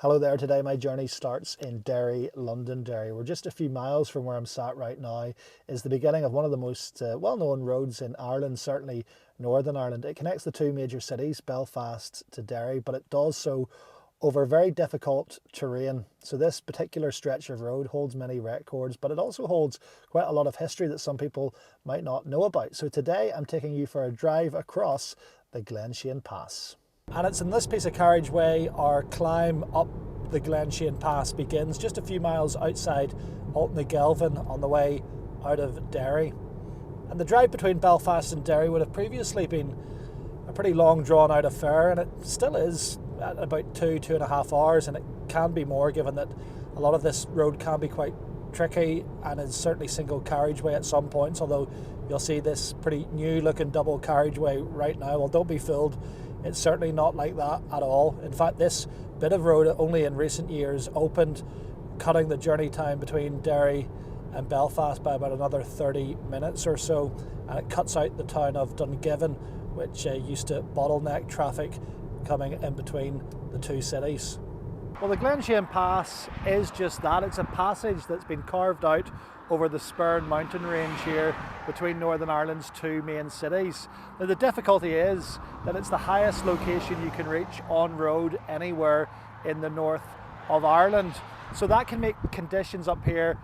Hello there, today my journey starts in Derry, Londonderry. We're just a few miles from where I'm sat right now. Is the beginning of one of the most well-known roads in Ireland, certainly Northern Ireland. It connects the two major cities, Belfast to Derry, but it does so over very difficult terrain. So this particular stretch of road holds many records, but it also holds quite a lot of history that some people might not know about. So today I'm taking you for a drive across the Glenshane Pass. And it's in this piece of carriageway our climb up the Glenshane Pass begins, just a few miles outside Altnagelvin on the way out of Derry. And the drive between Belfast and Derry would have previously been a pretty long drawn out affair, and it still is at about 2.5 hours, and it can be more given that a lot of this road can be quite tricky and is certainly single carriageway at some points, although you'll see this pretty new looking double carriageway right now. Well, don't be fooled. It's certainly not like that at all. In fact, this bit of road only in recent years opened, cutting the journey time between Derry and Belfast by about another 30 minutes or so, and it cuts out the town of Dungiven, which used to bottleneck traffic coming in between the two cities. Well, the Glenshane Pass is just that. It's a passage that's been carved out over the Sperrins Mountain range here between Northern Ireland's two main cities. Now, the difficulty is that it's the highest location you can reach on road anywhere in the north of Ireland. So that can make conditions up here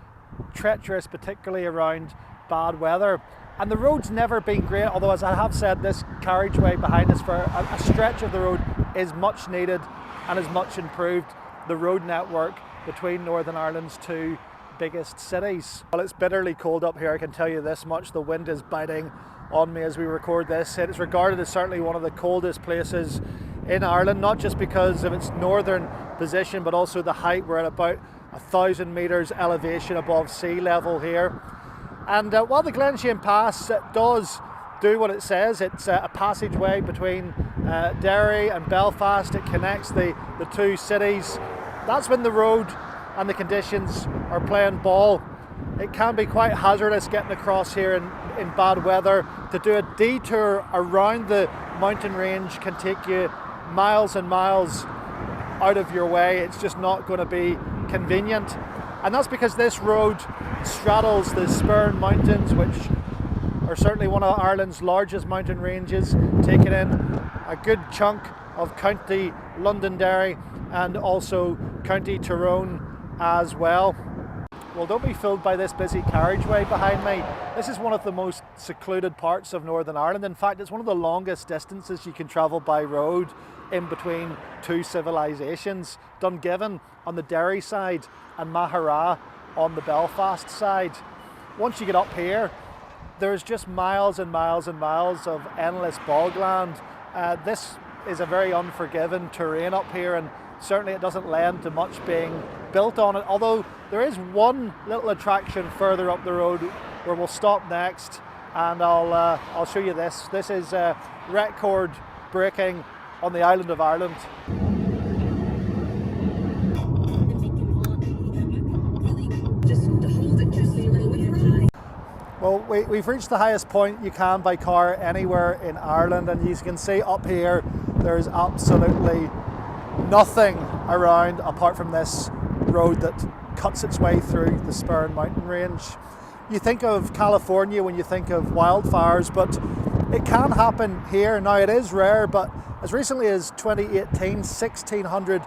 treacherous, particularly around bad weather. And the road's never been great, although, as I have said, this carriageway behind us for a stretch of the road is much needed and is much improved. The road network between Northern Ireland's two biggest cities. Well, it's bitterly cold up here, I can tell you this much. The wind is biting on me as we record this. It's regarded as certainly one of the coldest places in Ireland, not just because of its northern position, but also the height. We're at about 1,000 metres elevation above sea level here. And while the Glenshane Pass does do what it says, it's a passageway between Derry and Belfast. It connects the two cities. That's when the road and the conditions are playing ball. It can be quite hazardous getting across here in bad weather. To do a detour around the mountain range can take you miles and miles out of your way. It's just not going to be convenient. And that's because this road straddles the Sperrins Mountains, which are certainly one of Ireland's largest mountain ranges, taking in a good chunk of County Londonderry and also County Tyrone as well. Well, don't be fooled by this busy carriageway behind me. This is one of the most secluded parts of Northern Ireland. In fact, it's one of the longest distances you can travel by road in between two civilisations. Dungiven on the Derry side and Maghera on the Belfast side. Once you get up here, there's just miles and miles and miles of endless bogland. This is a very unforgiving terrain up here, and certainly it doesn't lend to much being built on it, although there is one little attraction further up the road where we'll stop next, and I'll show you this. This is record breaking on the island of Ireland. Well, we've reached the highest point you can by car anywhere in Ireland, and as you can see up here, there's absolutely nothing around apart from this road that cuts its way through the Sperrins Mountain range. You think of California when you think of wildfires, but it can happen here. Now, it is rare, but as recently as 2018, 1,600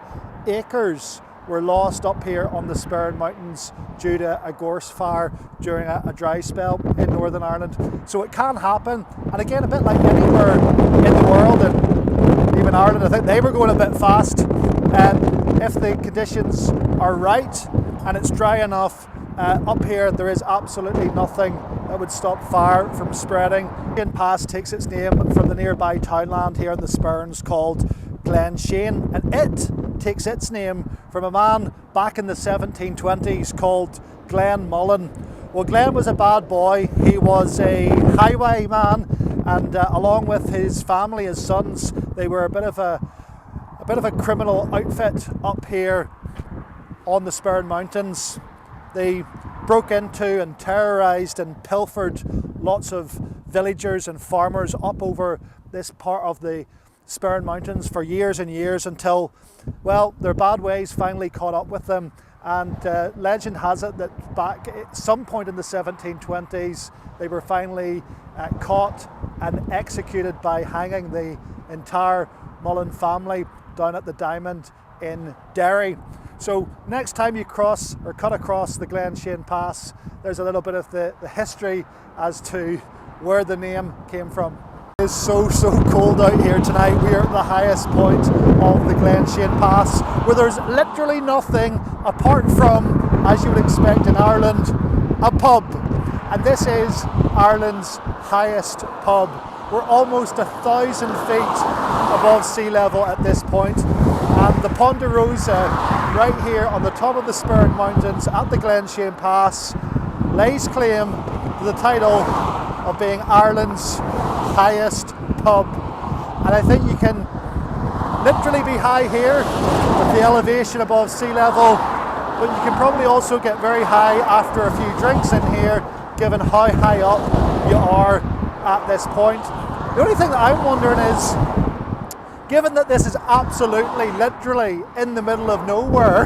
acres were lost up here on the Sperrins Mountains due to a gorse fire during a dry spell in Northern Ireland. So it can happen, and again, a bit like anywhere in the world, and even Ireland, I think they were going a bit fast. If the conditions are right and it's dry enough, up here there is absolutely nothing that would stop fire from spreading. Glenshane Pass takes its name from the nearby townland here in the Sperrins called Glenshane, and it takes its name from a man back in the 1720s called Glen Mullen. Well, Glen was a bad boy. He was a highwayman, and along with his family, his sons, they were a bit of a criminal outfit up here on the Sperrins Mountains. They broke into and terrorised and pilfered lots of villagers and farmers up over this part of the Sperrins Mountains for years and years until, well, their bad ways finally caught up with them. And legend has it that back at some point in the 1720s, they were finally caught and executed by hanging the entire Mullen family down at the Diamond in Derry. So next time you cross or cut across the Glenshane Pass, there's a little bit of the history as to where the name came from. It is so cold out here tonight. We are at the highest point of the Glenshane Pass, where there's literally nothing apart from, as you would expect in Ireland, a pub. And this is Ireland's highest pub. We're almost 1,000 feet above sea level at this point. And the Ponderosa, right here on the top of the Sperrins Mountains at the Glenshane Pass, lays claim to the title of being Ireland's highest pub. And I think you can literally be high here with the elevation above sea level, but you can probably also get very high after a few drinks in here, given how high up you are at this point. The only thing that I'm wondering is, given that this is absolutely, literally in the middle of nowhere,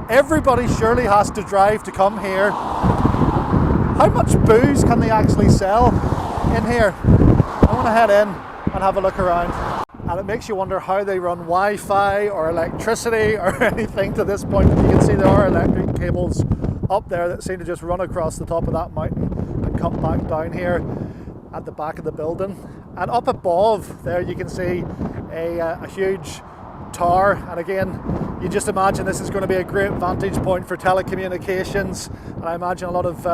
everybody surely has to drive to come here. How much booze can they actually sell in here? I want to head in and have a look around. And it makes you wonder how they run Wi-Fi or electricity or anything to this point. You can see there are electric cables up there that seem to just run across the top of that mountain and come back down here at the back of the building. And up above there you can see a huge tower, and again you just imagine this is going to be a great vantage point for telecommunications, and I imagine a lot of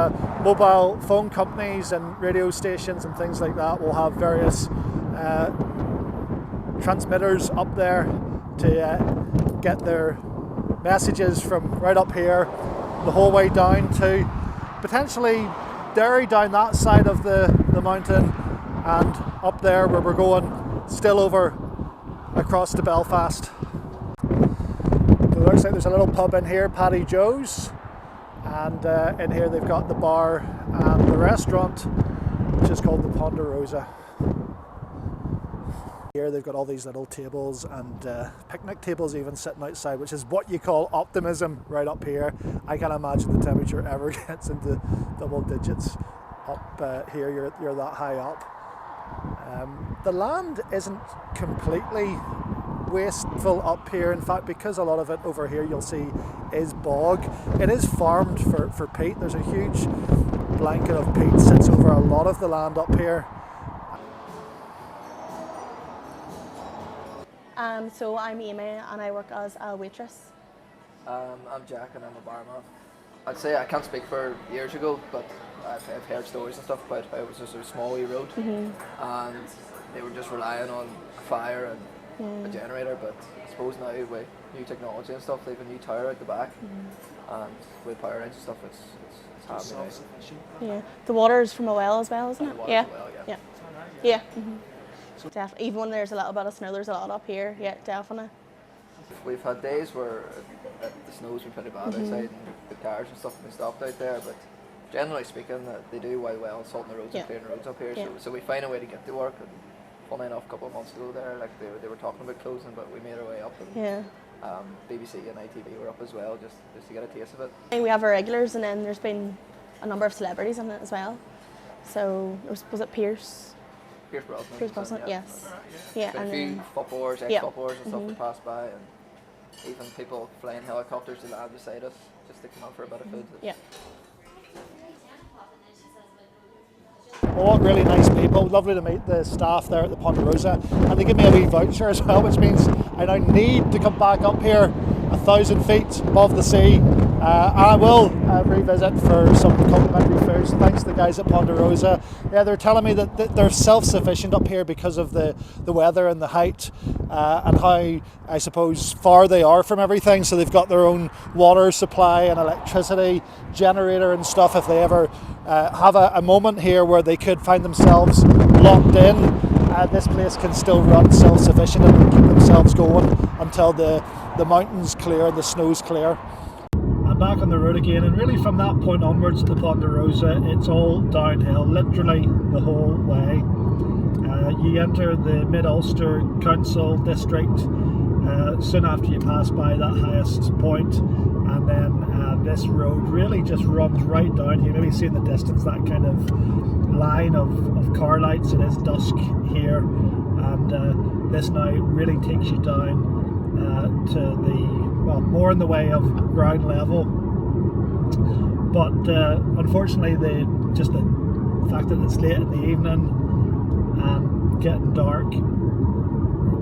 mobile phone companies and radio stations and things like that will have various transmitters up there to get their messages from right up here the whole way down to potentially Derry down that side of the mountain, and up there where we're going still over across to Belfast. So it looks like there's a little pub in here, Paddy Joe's, and in here they've got the bar and the restaurant, which is called the Ponderosa. Here they've got all these little tables and picnic tables even sitting outside, which is what you call optimism right up here. I can't imagine the temperature ever gets into double digits up here. You're that high up. The land isn't completely wasteful up here. In fact, because a lot of it over here you'll see is bog, it is farmed for peat. There's a huge blanket of peat sits over a lot of the land up here. So I'm Amy and I work as a waitress. I'm Jack and I'm a barman. I'd say I can't speak for years ago, but I've heard stories and stuff about how it was just a small wee road, and they were just relying on a fire and a generator. But I suppose now with new technology and stuff, they have a new tower out the back, and with power lines and stuff, it's happening now. Yeah, the water is from a well as well, isn't it? Yeah. Yeah. Definitely. Even when there's a little bit of snow, there's a lot up here. Yeah, definitely. We've had days where the snow's been pretty bad outside, and the cars and stuff have been stopped out there, but generally speaking, they do quite well salting the roads and clearing the roads up here. So we find a way to get to work. And funny enough, a couple of months ago there, like they were talking about closing, but we made our way up. And, BBC and ITV were up as well, just to get a taste of it. We have our regulars, and then there's been a number of celebrities in it as well. So was it Pierce Brosnan, yes. Yeah, and a few footballers, ex-footballers and stuff that passed by, and even people flying helicopters to land beside us just to come out for a bit of food. Yeah. All really nice people. Lovely to meet the staff there at the Ponderosa, and they give me a wee voucher as well, which means I now need to come back up here 1,000 feet above the sea, and I will revisit for some complimentary foods. Thanks to the guys at Ponderosa. Yeah, they're telling me that they're self-sufficient up here because of the weather and the height, and how, I suppose, far they are from everything. So they've got their own water supply and electricity generator and stuff if they ever have a moment here where they could find themselves locked in. This place can still run self-sufficient and keep themselves going until the mountains clear and the snow's clear. I'm back on the road again, and really from that point onwards to the Ponderosa, it's all downhill, literally the whole way. You enter the Mid-Ulster Council district soon after you pass by that highest point, and then this road really just runs right down. You maybe see in the distance that kind of line of car lights. It is dusk here, and this now really takes you down to the, well, more in the way of ground level. But unfortunately, just the fact that it's late in the evening and getting dark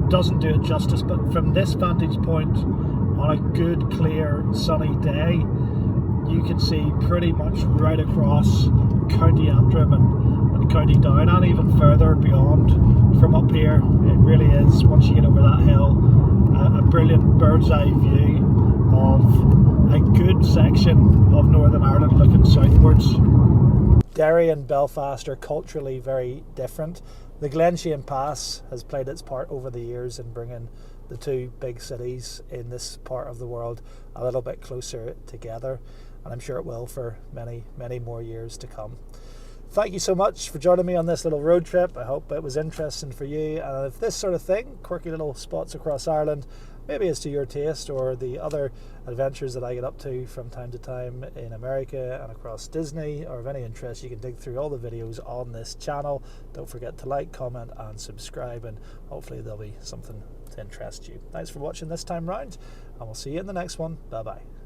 doesn't do it justice. But from this vantage point, on a good, clear, sunny day, you can see pretty much right across County Antrim and County Down, and even further beyond from up here. It really is, once you get over that hill, a brilliant bird's eye view of a good section of Northern Ireland looking southwards. Derry and Belfast are culturally very different. The Glenshane Pass has played its part over the years in bringing the two big cities in this part of the world a little bit closer together, and I'm sure it will for many, many more years to come. Thank you so much for joining me on this little road trip. I hope it was interesting for you, and if this sort of thing, quirky little spots across Ireland, maybe is to your taste, or the other adventures that I get up to from time to time in America and across Disney, or of any interest, you can dig through all the videos on this channel. Don't forget to like, comment and subscribe, and hopefully there'll be something to interest you. Thanks for watching this time round, and we'll see you in the next one. Bye bye.